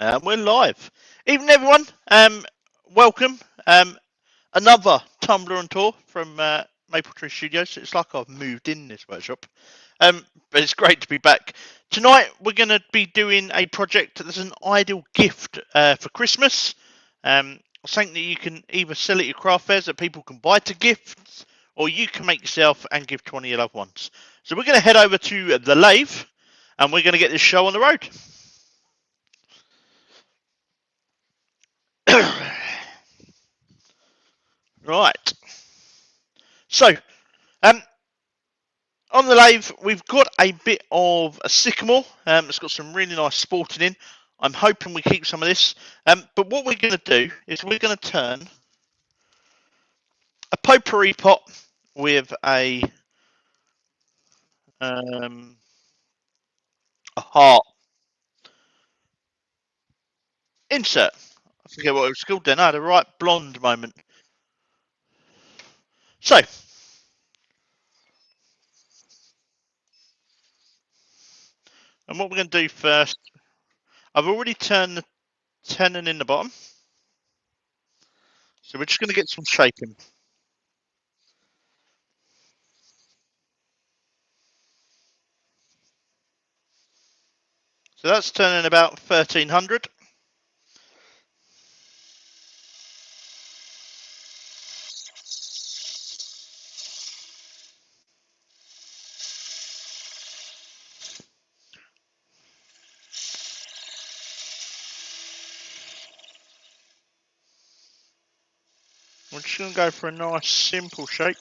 We're live. Evening, everyone. Welcome. Another tumbler on tour from Mapletree Studios. It's like I've moved in this workshop. But it's great to be back. Tonight, we're going to be doing a project that's an ideal gift for Christmas. Something that you can either sell at your craft fairs that people can buy to gifts, or you can make yourself and give to one of your loved ones. So we're going to head over to the lathe, and we're going to get this show on the road. Right. So, on the lathe, we've got a bit of a sycamore. It's got some really nice sporting in. I'm hoping we keep some of this. But what we're going to do is we're going to turn a potpourri pot with a heart insert. I forget what it was called then. I had a right blonde moment. So, and what we're going to do first, I've already turned the tenon in the bottom. So we're just going to get some shaping. So that's turning about 1300. We're just going to go for a nice simple shape.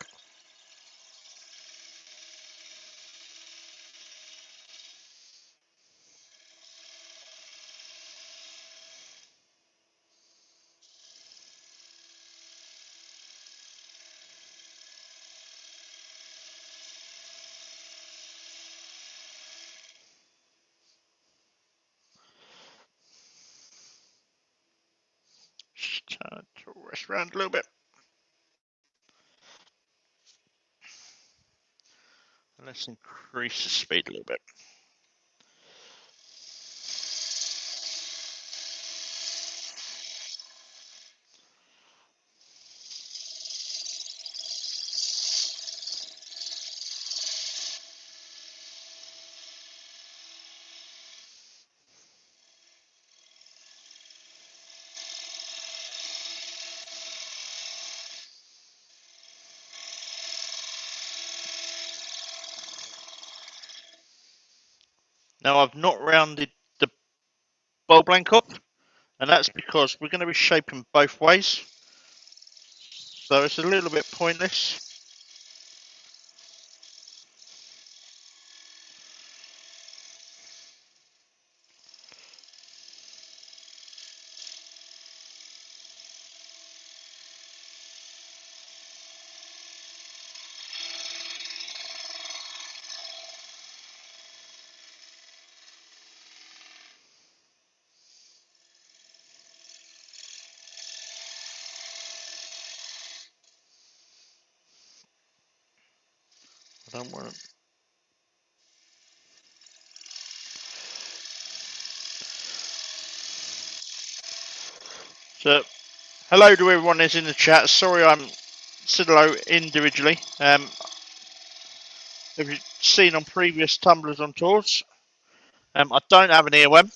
Just turn to rest around a little bit. And let's increase the speed a little bit. Now I've not rounded the bowl blank up, and that's because we're going to be shaping both ways. So it's a little bit pointless. I don't want to. So, hello to everyone that's in the chat. Sorry I'm said hello individually. If you've seen on previous tumblers on tours, I don't have an earworm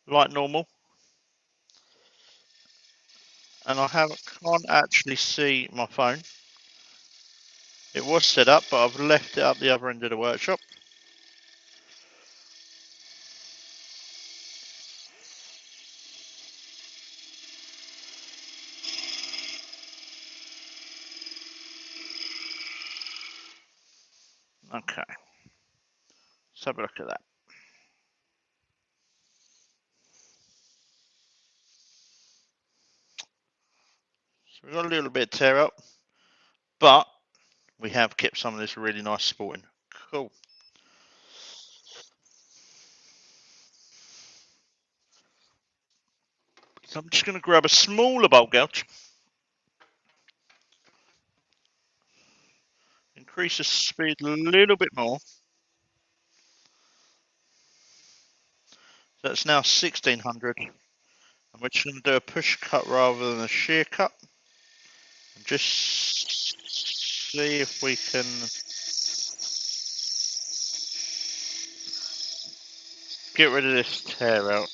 like normal, and can't actually see my phone. It was set up, but I've left it up the other end of the workshop. Okay, let's have a look at that. So we've got a little bit of tear up, but we have kept some of this really nice sporting. Cool. So I'm just going to grab a smaller bolt gouge. Increase the speed a little bit more. So that's now 1600. And we're just going to do a push cut rather than a shear cut. And just see if we can get rid of this tear out.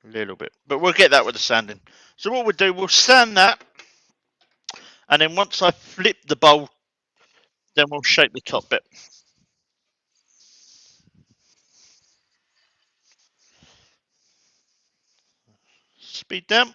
A little bit, but we'll get that with the sanding. So what we'll do, we'll sand that, and then once I flip the bowl, then we'll shape the top bit. Speed down.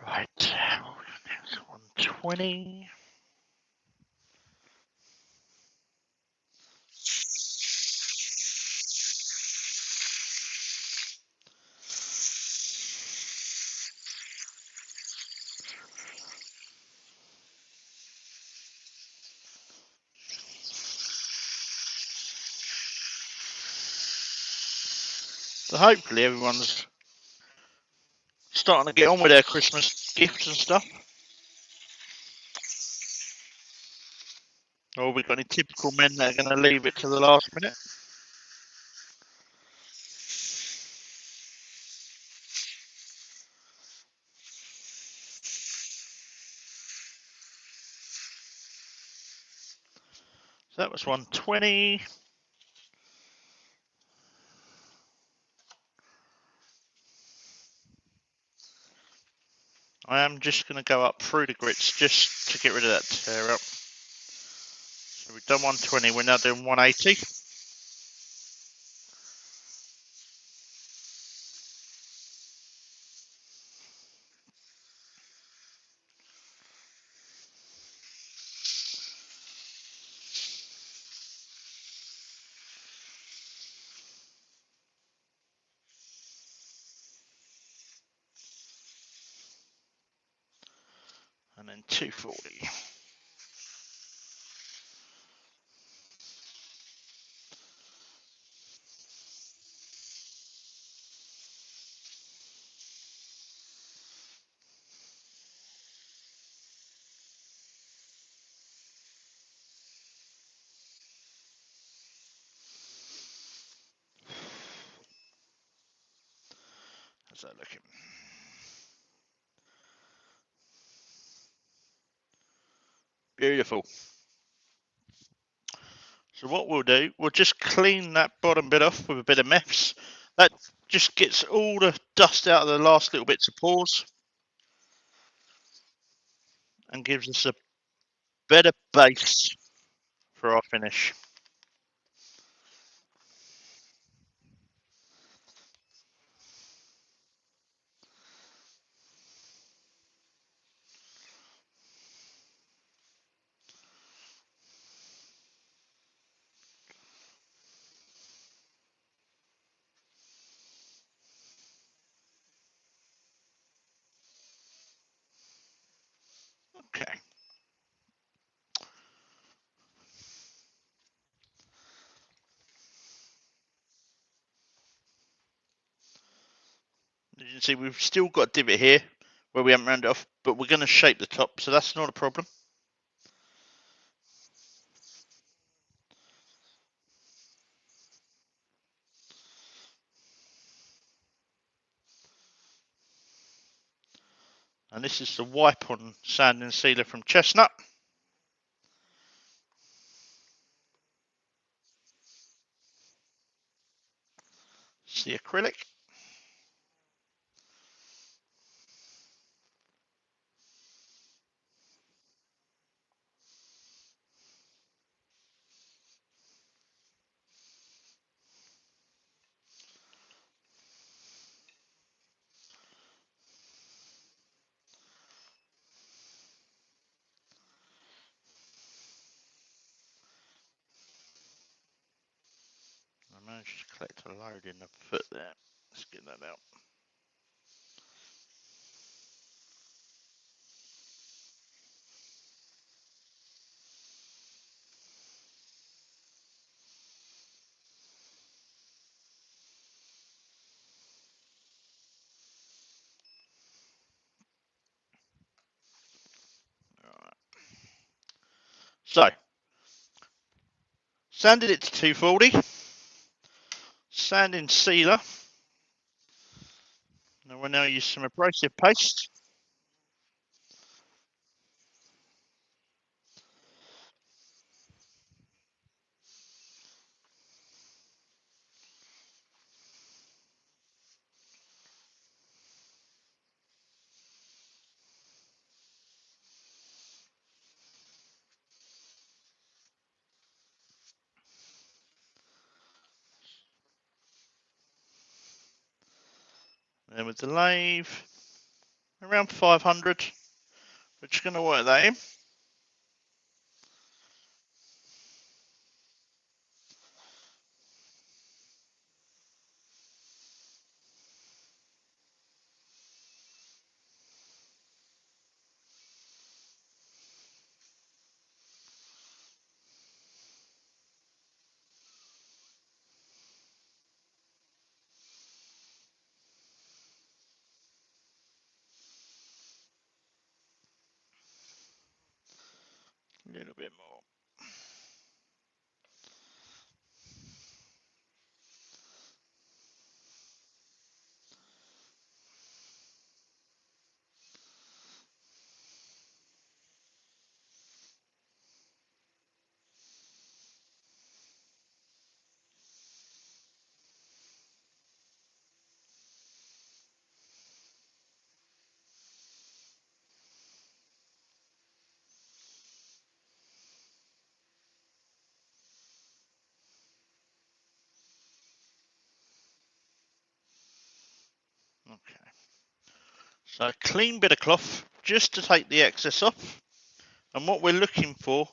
Right, 120. So hopefully everyone's starting to get on with their Christmas gifts and stuff. Or we've got any typical men that are going to leave it to the last minute. So that was 120. I am just going to go up through the grits just to get rid of that tear up. So we've done 120, we're now doing 180. And then 240. How's that looking? Beautiful. So what we'll do, we'll just clean that bottom bit off with a bit of meths. That just gets all the dust out of the last little bits of pores and gives us a better base for our finish. Okay. As you can see, we've still got a divot here where we haven't rounded off, but we're going to shape the top, so that's not a problem. And this is the wipe on sanding sealer from Chestnut. It's the acrylic. I managed to collect a load in the foot there. Let's get that out. Alright. So, sanded it to 240. Sanding sealer. Now we'll now use some abrasive paste. And then with the lathe, around 500. We're just going to work that in. A little bit more. Okay. So a clean bit of cloth just to take the excess off. And what we're looking for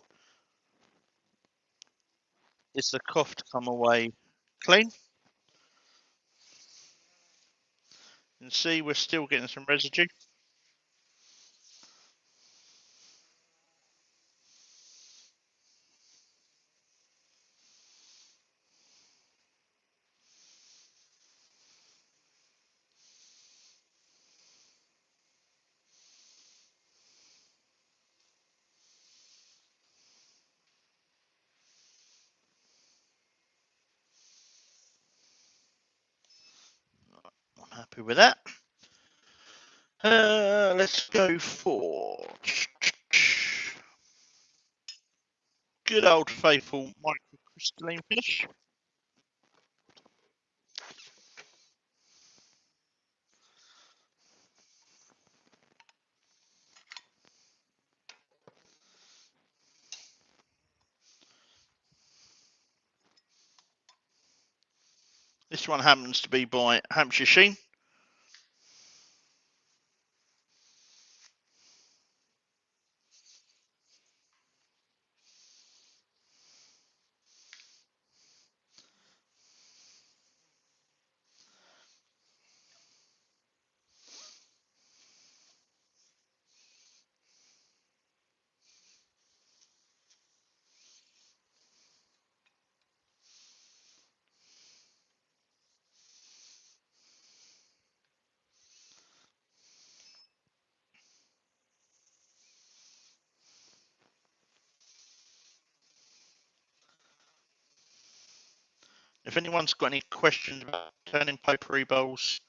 is the cloth to come away clean. You can see we're still getting some residue. I'm happy with that. Let's go for good old faithful microcrystalline finish. This one happens to be by Hampshire Sheen. If anyone's got any questions about turning potpourri bowls,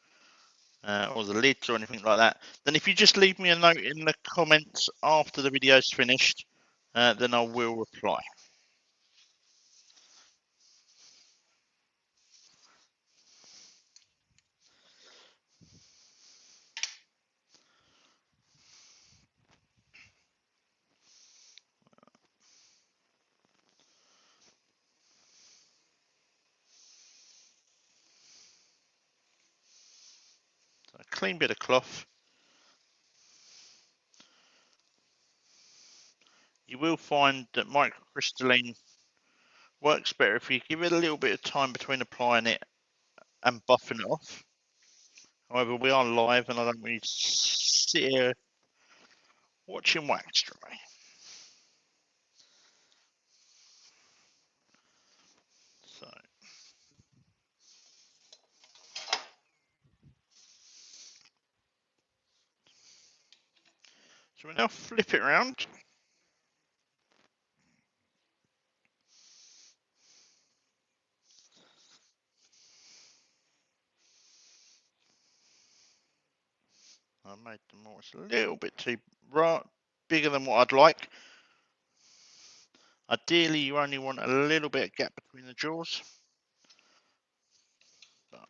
or the lids or anything like that, then if you just leave me a note in the comments after the video's finished, then I will reply. So a clean bit of cloth. You will find that microcrystalline works better if you give it a little bit of time between applying it and buffing it off. However, we are live and I don't really sit here watching wax dry. So we now flip it around. I made them almost a little bit too bigger than what I'd like. Ideally, you only want a little bit of gap between the jaws. But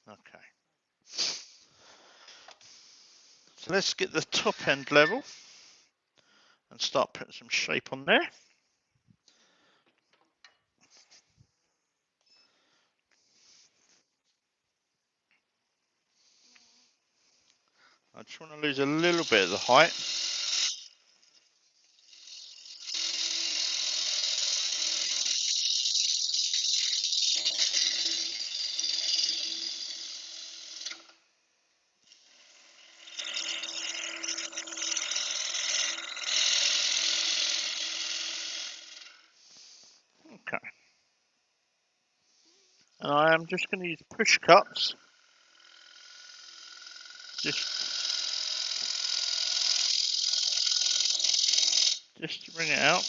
okay. So let's get the top end level and start putting some shape on there. I just want to lose a little bit of the height. Okay. And I am just going to use push cuts. Just to bring it out.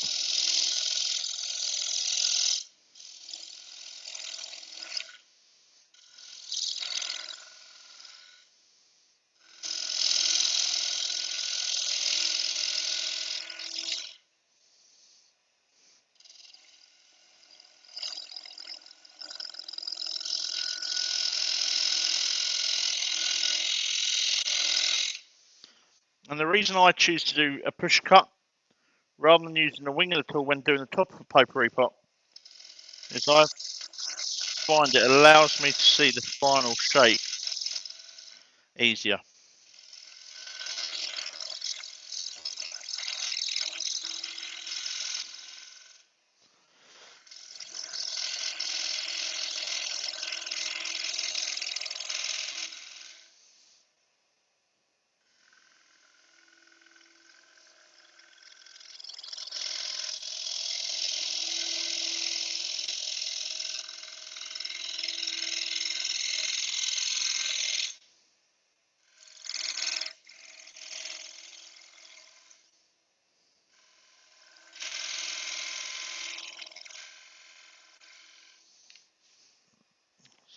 And the reason I choose to do a push cut rather than using the wing of the tool when doing the top of a potpourri pot is I find it allows me to see the final shape easier.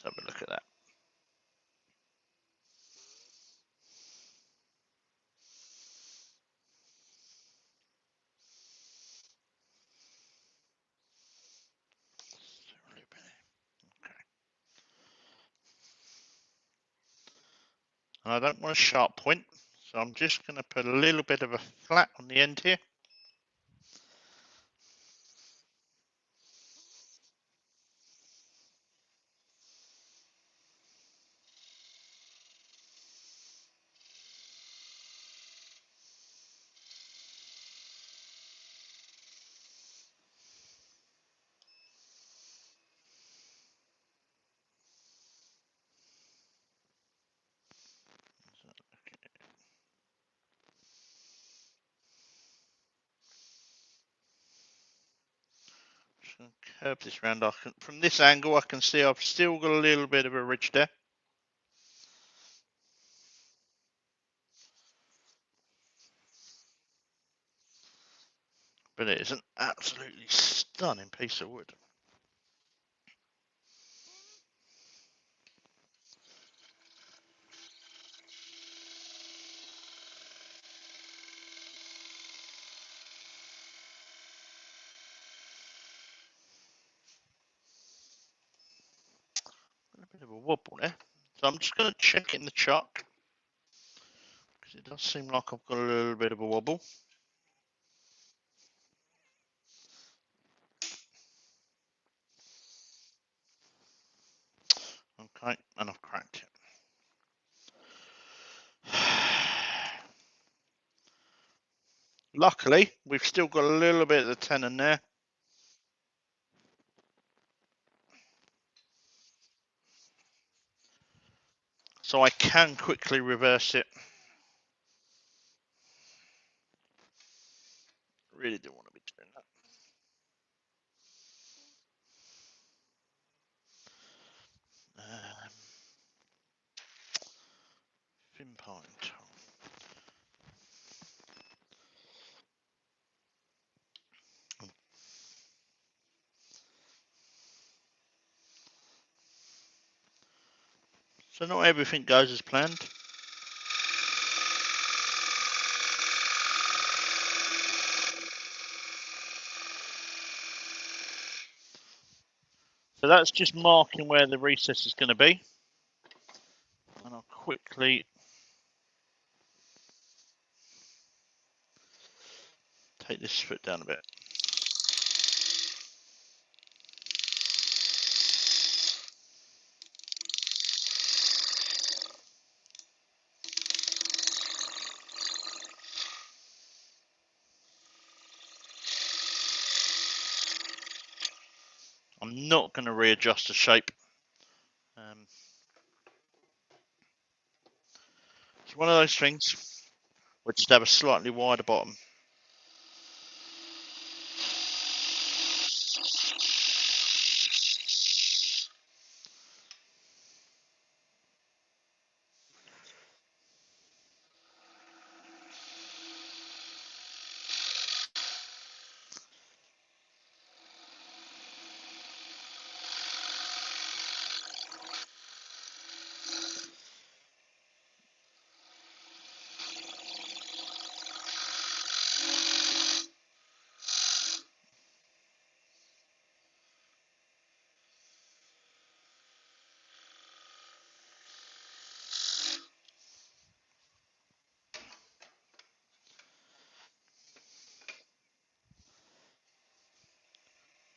Let's have a look at that. Okay. And I don't want a sharp point, so I'm just going to put a little bit of a flat on the end here. Just going to curve this round. From this angle, I can see I've still got a little bit of a ridge there. But it is an absolutely stunning piece of wood. A bit of a wobble there. So I'm just going to check it in the chuck, because it does seem like I've got a little bit of a wobble. Okay, and I've cracked it. Luckily, we've still got a little bit of the tenon there. So I can quickly reverse it. Really don't want to be doing that. Thin pine tool. So not everything goes as planned. So that's just marking where the recess is going to be. And I'll quickly take this foot down a bit. I'm not going to readjust the shape. It's one of those things which should have a slightly wider bottom.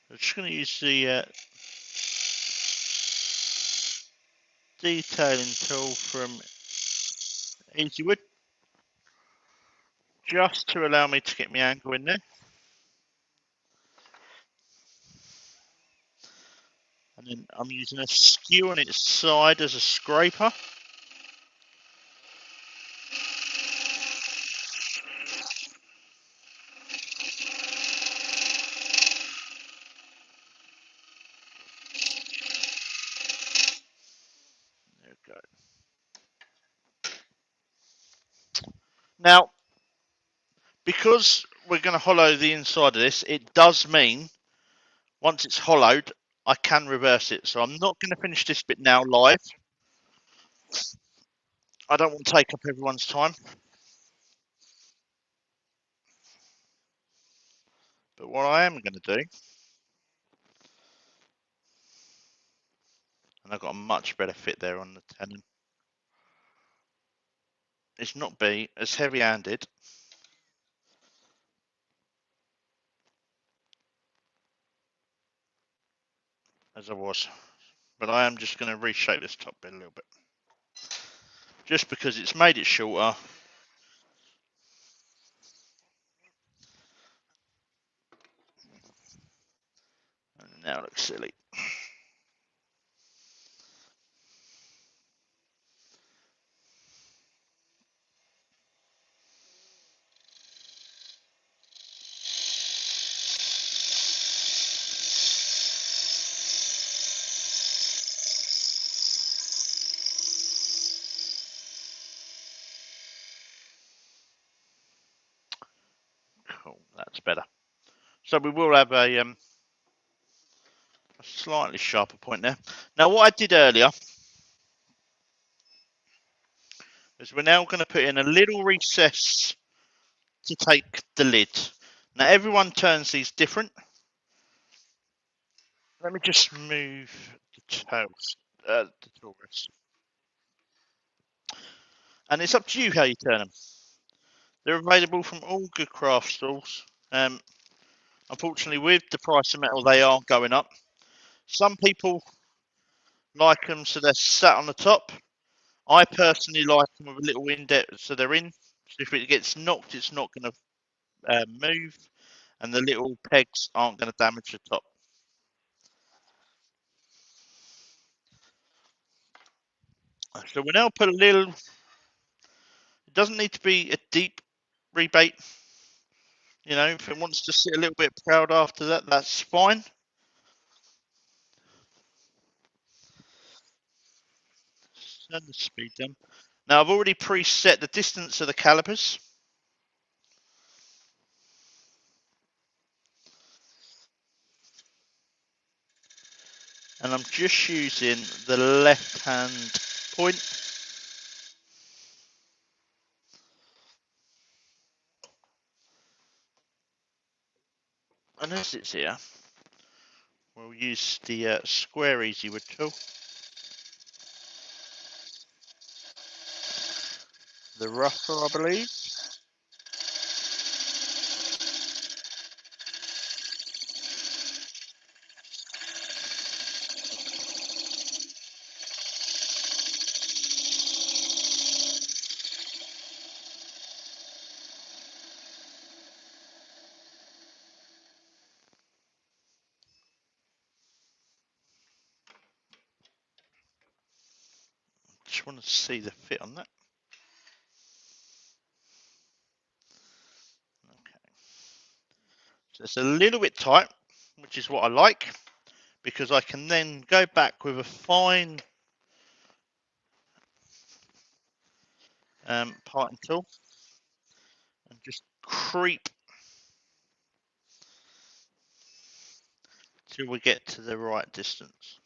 I'm just going to use the detailing tool from Easy Wood, just to allow me to get my angle in there. And then I'm using a skew on its side as a scraper. There we go. Now, because we're going to hollow the inside of this, it does mean once it's hollowed, I can reverse it. So I'm not going to finish this bit now live. I don't want to take up everyone's time. But what I am going to do, and I've got a much better fit there on the tenon, is not be as heavy-handed as I was. But I am just going to reshape this top bit a little bit. Just because it's made it shorter. And now it looks silly. Cool, that's better. So we will have a slightly sharper point there. Now what I did earlier is we're now going to put in a little recess to take the lid. Now everyone turns these different. Let me just move the toast, the Taurus. And it's up to you how you turn them. They're available from all good craft stores. Unfortunately, with the price of metal, they are going up. Some people like them so they're sat on the top. I personally like them with a little indent so they're in. So if it gets knocked, it's not going to move, and the little pegs aren't going to damage the top. So we now put a little. It doesn't need to be a deep rebate. You know, if it wants to sit a little bit proud after that, that's fine. Turn the speed down. Now I've already preset the distance of the calipers. And I'm just using the left hand point. And as it's here, we'll use the square easy wood tool. The rougher, I believe. Just want to see the fit on that. Okay. So it's a little bit tight, which is what I like, because I can then go back with a fine parting tool and just creep till we get to the right distance.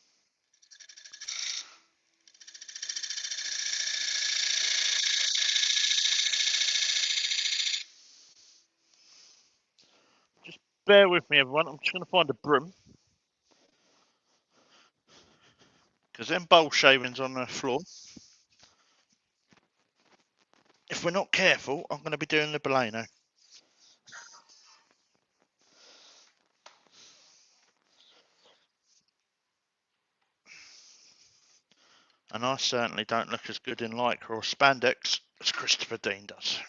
Just bear with me, everyone. I'm just going to find a broom, because them bowl shavings on the floor, if we're not careful, I'm going to be doing the Bluelight. And I certainly don't look as good in lycra or spandex as Christopher Dean does.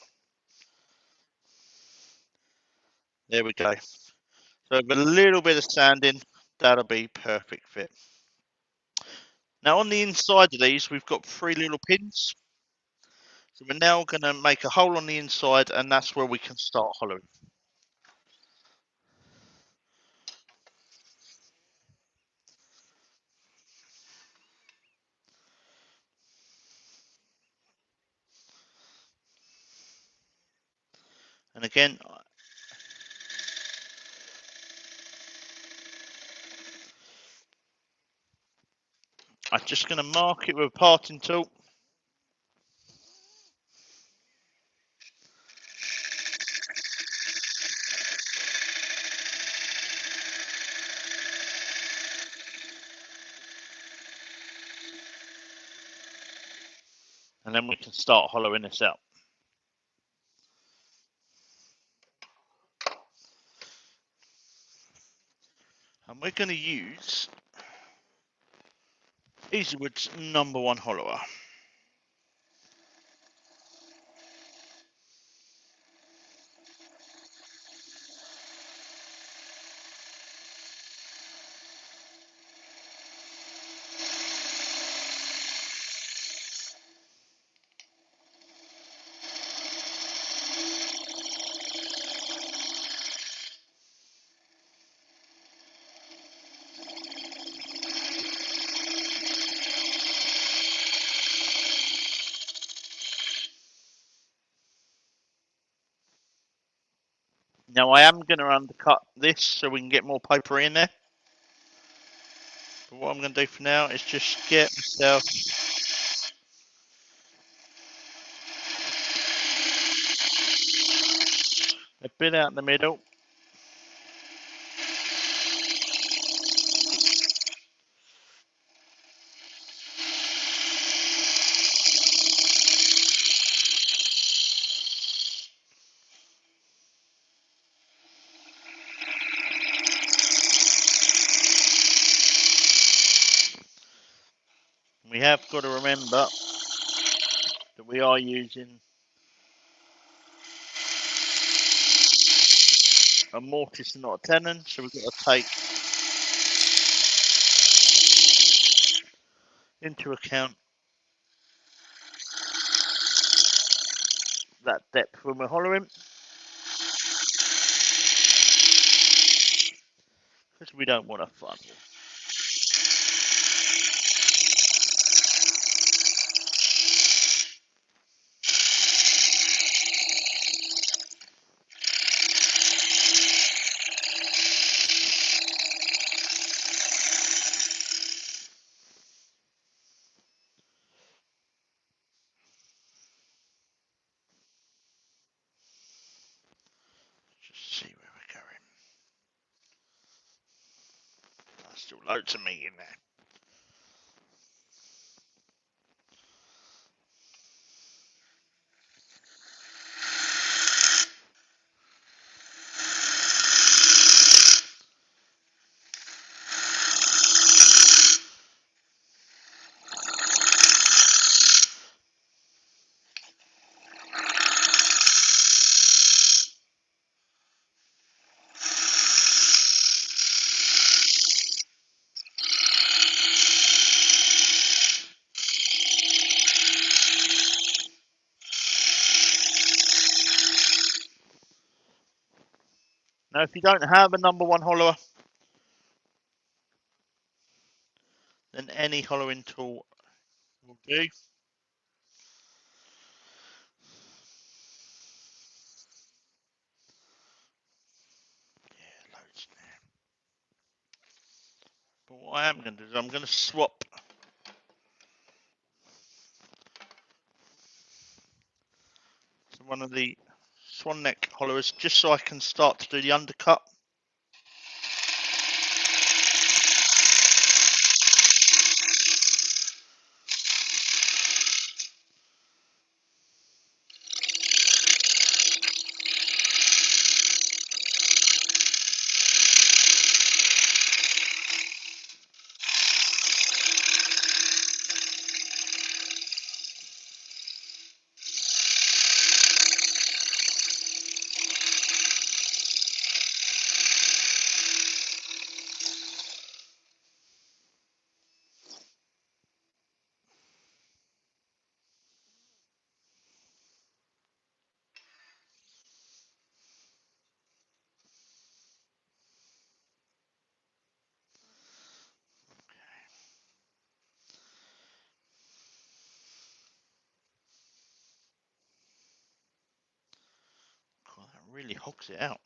There we go. So with a little bit of sanding, that'll be perfect fit. Now on the inside of these, we've got 3 little pins. So we're now going to make a hole on the inside, and that's where we can start hollowing. And again, I'm just going to mark it with a parting tool. And then we can start hollowing this out. And we're going to use Easywood's #1 hollower. Now I am going to undercut this so we can get more paper in there. But what I'm going to do for now is just get myself a bit out in the middle. We have got to remember that we are using a mortise and not a tenon, so we've got to take into account that depth when we're hollowing, because we don't want to funnel. Just see where we're going. There's still loads of meat in there. Now, if you don't have a number one hollower, then any hollowing tool will do. Yeah, loads in there. But what I am going to do is I'm going to swap to one of the swan neck hollowers just so I can start to do the undercut. God, that really hogs it out.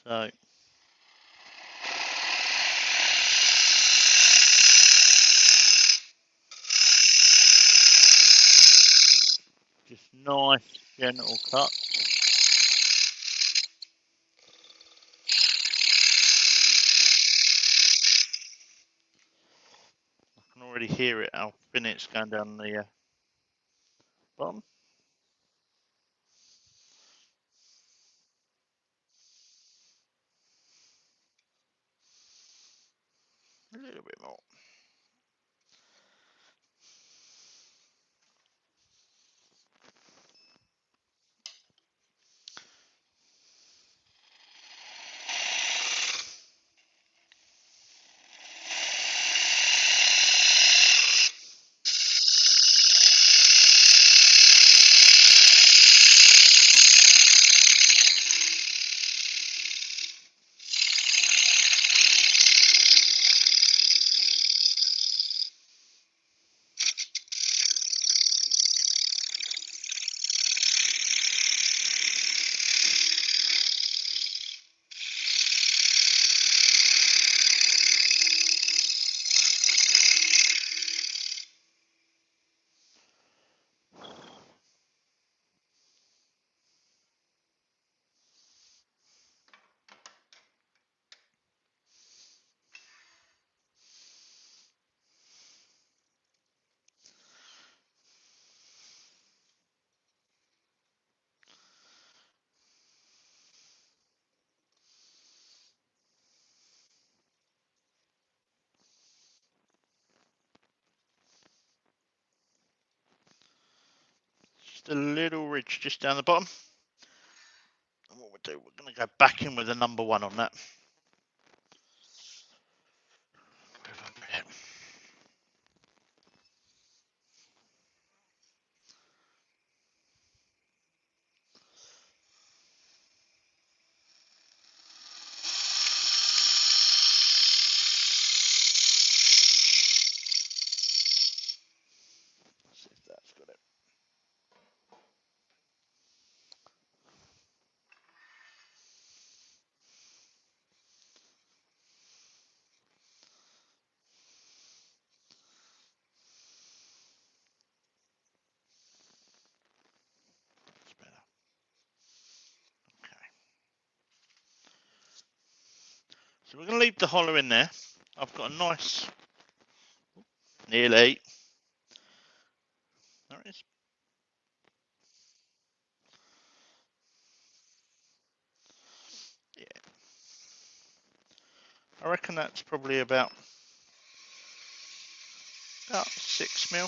So just nice gentle cut. I can already hear it, how thin it's going down the bottom. A little bit more. a little ridge just down the bottom. And what we'll do, we're going to go back in with a number 1 on that. See if that's got it. That's better. Okay. So we're going to leave the hollow in there. I've got a nice, nearly. There it is. Yeah. I reckon that's probably about 6 mil.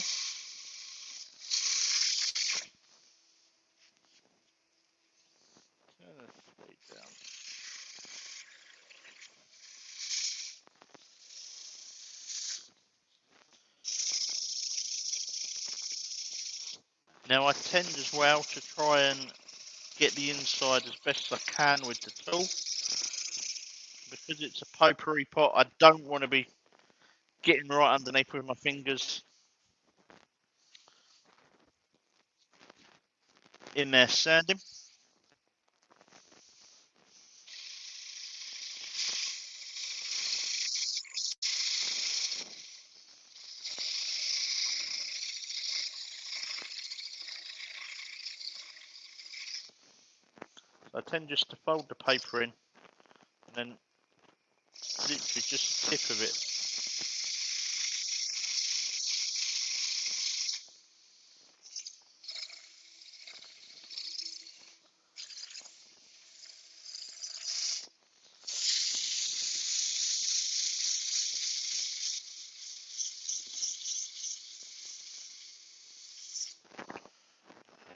Now I tend as well to try and get the inside as best as I can with the tool. Because it's a potpourri pot, I don't want to be getting right underneath with my fingers in there sanding. So I tend just to fold the paper in and then literally just the tip of it.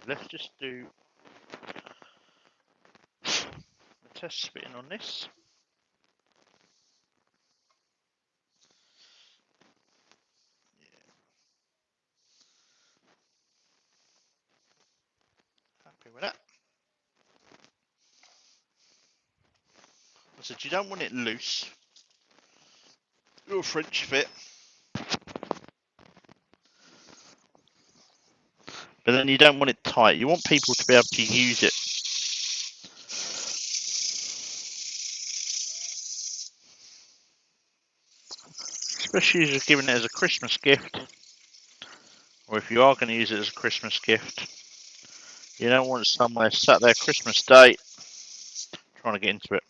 Let's just do a test spitting on this. Happy with that. I said you don't want it loose. Or French fit. But then you don't want it tight. You want people to be able to use it. Especially if you're giving it as a Christmas gift. Or if you are going to use it as a Christmas gift. You don't want it somewhere sat there Christmas Day trying to get into it.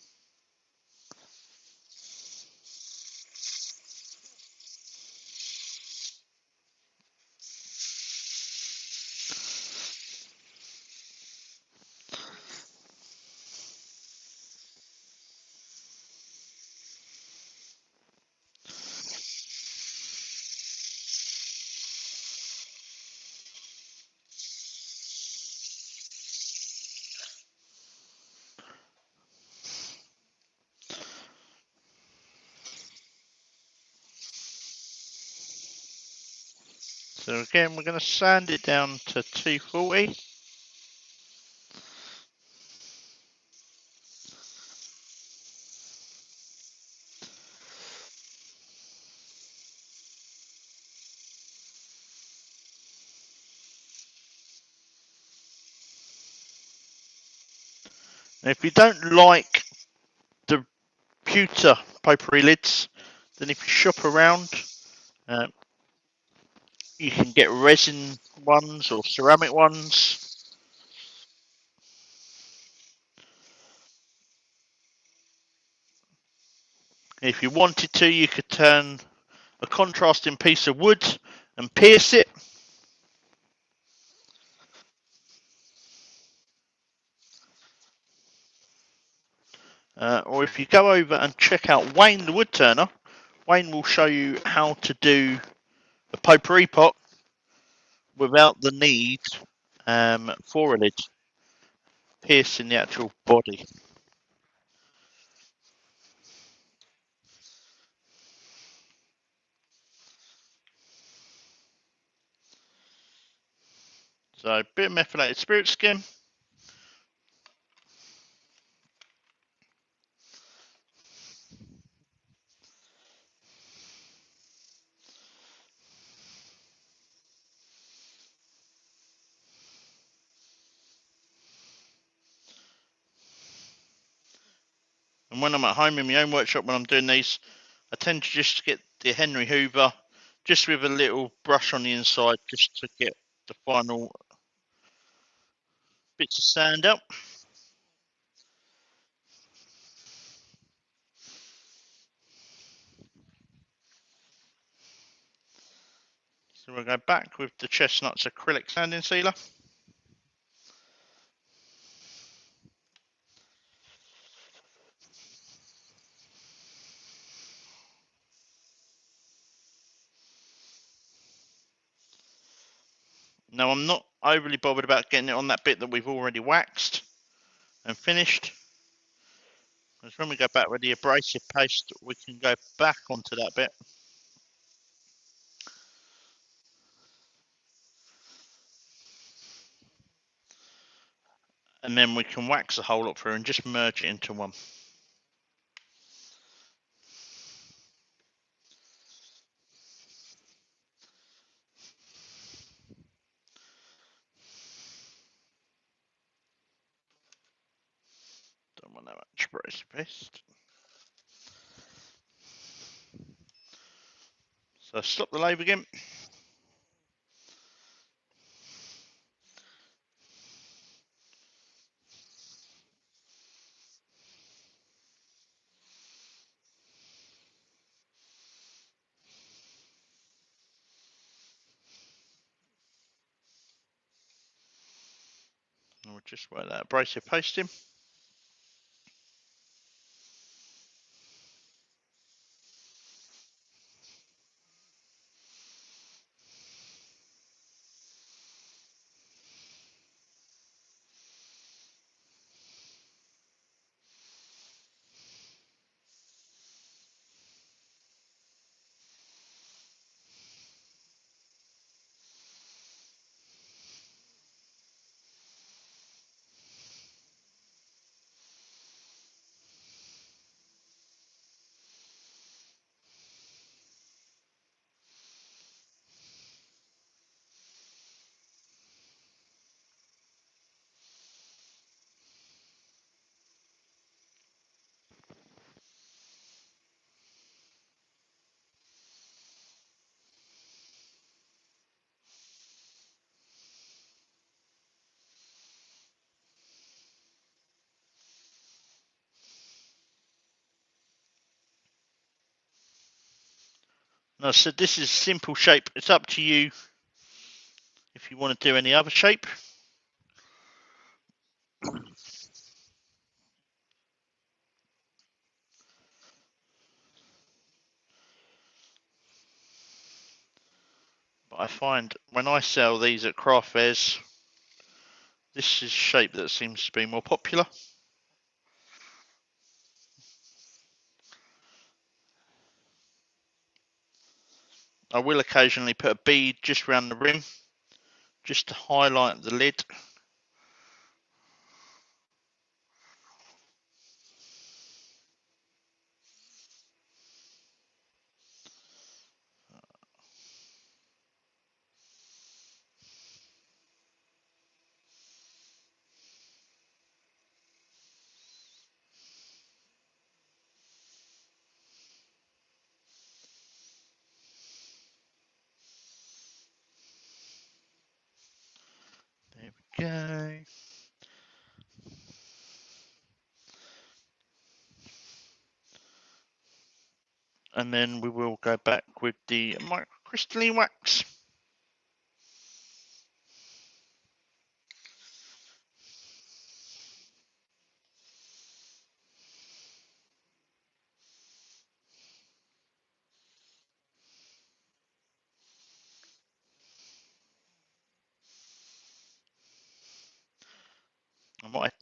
So again, we're going to sand it down to 240. And if you don't like the pewter potpourri lids, then if you shop around, you can get resin ones or ceramic ones. If you wanted to, you could turn a contrasting piece of wood and pierce it. Or if you go over and check out Wayne the Woodturner, Wayne will show you how to do a potpourri pot without the need four-eyelid, piercing the actual body. So a bit of methylated spirit skin. And when I'm at home in my own workshop, when I'm doing these, I tend to just get the Henry Hoover, just with a little brush on the inside, just to get the final bits of sand out. So we'll go back with the Chestnut's acrylic sanding sealer. Now I'm not overly bothered about getting it on that bit that we've already waxed and finished. Because when we go back with the abrasive paste, we can go back onto that bit. And then we can wax the whole lot through and just merge it into one. Don't want that much abrasive paste. So stop the lathe again. And we'll just work that abrasive paste in. Now, so this is a simple shape. It's up to you if you want to do any other shape. But I find when I sell these at craft fairs, this is a shape that seems to be more popular. I will occasionally put a bead just around the rim, just to highlight the lid. There we go. And then we will go back with the microcrystalline wax.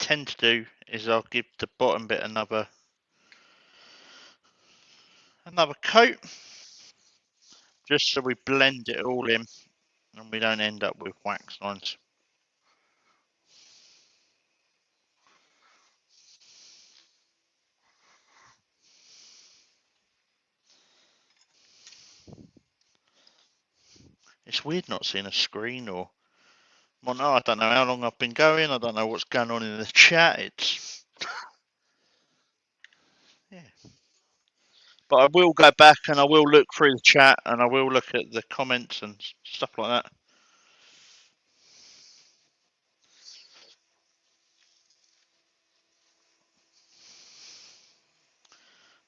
tend to do is I'll give the bottom bit another coat, just so we blend it all in and we don't end up with wax lines. It's weird not seeing a screen or monitor. I don't know how long I've been going. I don't know what's going on in the chat. It's yeah. But I will go back and I will look through the chat and I will look at the comments and stuff like that.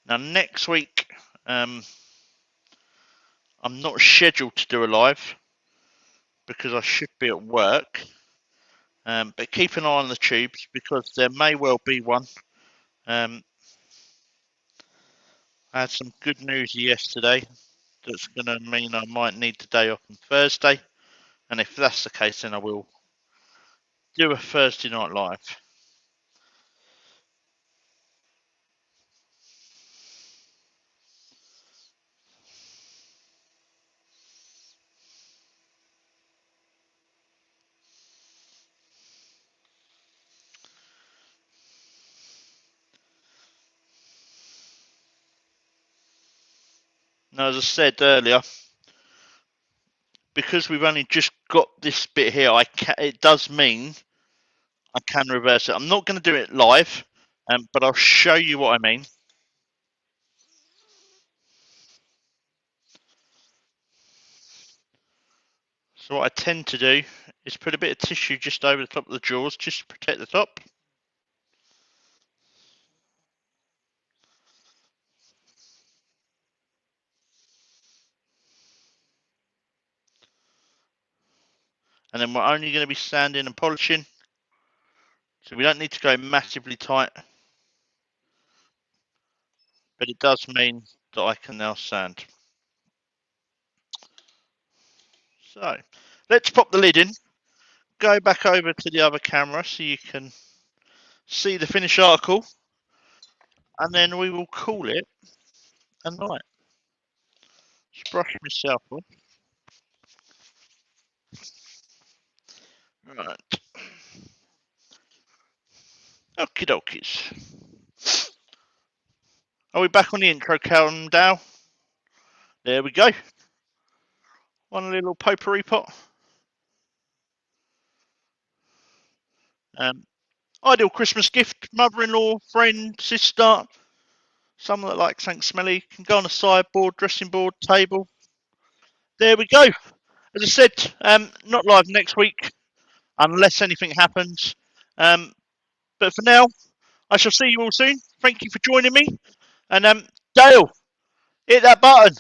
Now next week, I'm not scheduled to do a live because I should be at work. But keep an eye on the tubes because there may well be one. I had some good news yesterday that's going to mean I might need the day off on Thursday. And if that's the case, then I will do a Thursday night live. Now, as I said earlier, because we've only just got this bit here, it does mean I can reverse it. I'm not going to do it live, but I'll show you what I mean. So what I tend to do is put a bit of tissue just over the top of the jaws, just to protect the top. And then we're only going to be sanding and polishing. So we don't need to go massively tight. But it does mean that I can now sand. So let's pop the lid in. Go back over to the other camera so you can see the finished article. And then we will call it a night. Just brush myself on. Right. Okie dokies. Are we back on the intro countdown? There we go. One little potpourri pot. Ideal Christmas gift, mother-in-law, friend, sister, someone that likes something smelly, can go on a sideboard, dressing board, table. There we go. As I said, not live next week unless anything happens. But for now, I shall see you all soon. Thank you for joining me. And Dale, hit that button.